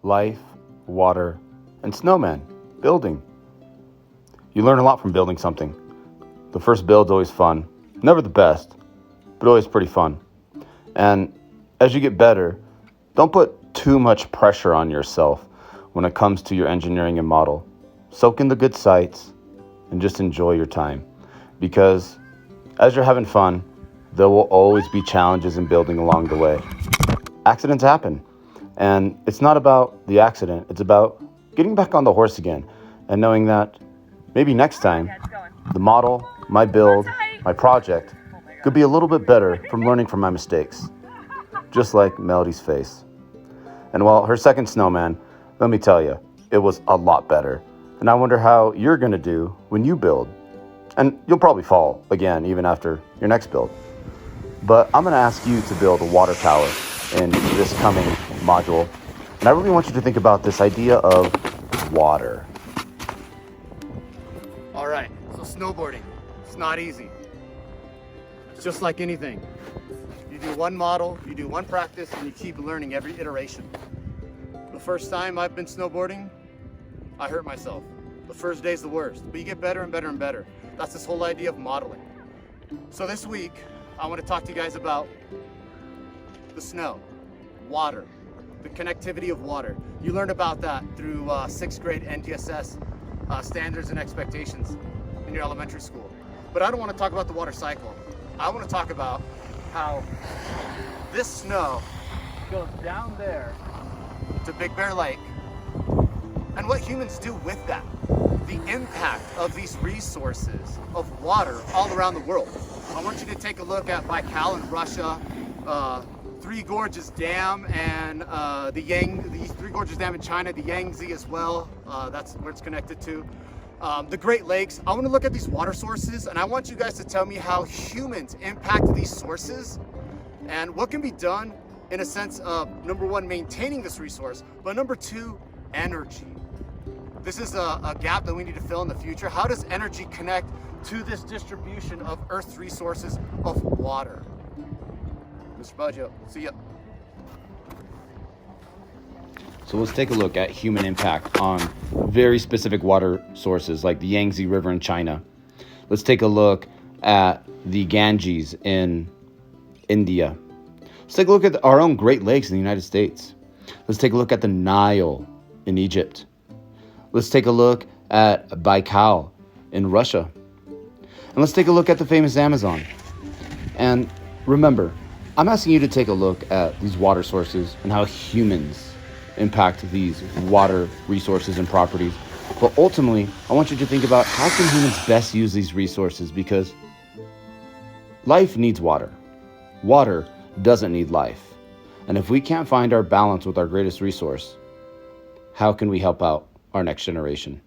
life, water, and snowman, building. You learn a lot from building something. The first build's always fun. Never the best, but always pretty fun. And as you get better, don't put too much pressure on yourself when it comes to your engineering and model. Soak in the good sights and just enjoy your time. Because as you're having fun, there will always be challenges in building along the way. Accidents happen. And it's not about the accident. It's about getting back on the horse again and knowing that maybe next time the model, my build, my project could be a little bit better from learning from my mistakes. Just like Melody's face. And while her second snowman, let me tell you, it was a lot better. And I wonder how you're going to do when you build. And you'll probably fall again even after your next build. But I'm going to ask you to build a water tower in this coming module. And I really want you to think about this idea of water. All right, so snowboarding, it's not easy. It's just like anything. You do one model, you do one practice, and you keep learning every iteration. The first time I've been snowboarding, I hurt myself. The first day's the worst, but you get better and better and better. That's this whole idea of modeling. So this week, I want to talk to you guys about the snow, water, the connectivity of water. You learned about that through 6th grade NDSS standards and expectations in your elementary school. But I don't want to talk about the water cycle. I want to talk about how this snow goes down there to Big Bear Lake and what humans do with that. The impact of these resources of water all around the world. I want you to take a look at Baikal in Russia, Three Gorges Dam and the Three Gorges Dam in China, the Yangtze as well. That's where it's connected to. The Great Lakes. I want to look at these water sources and I want you guys to tell me how humans impact these sources and what can be done in a sense of, number one, maintaining this resource, but number two, energy. This is a gap that we need to fill in the future. How does energy connect to this distribution of Earth's resources of water? Mr. Poggio, see ya. So let's take a look at human impact on very specific water sources like the Yangtze River in China. Let's take a look at the Ganges in India. Let's take a look at our own Great Lakes in the United States. Let's take a look at the Nile in Egypt. Let's take a look at Baikal in Russia. And let's take a look at the famous Amazon. And remember, I'm asking you to take a look at these water sources and how humans impact these water resources and properties. But ultimately, I want you to think about how can humans best use these resources, because life needs water. Water doesn't need life. And if we can't find our balance with our greatest resource, how can we help out our next generation?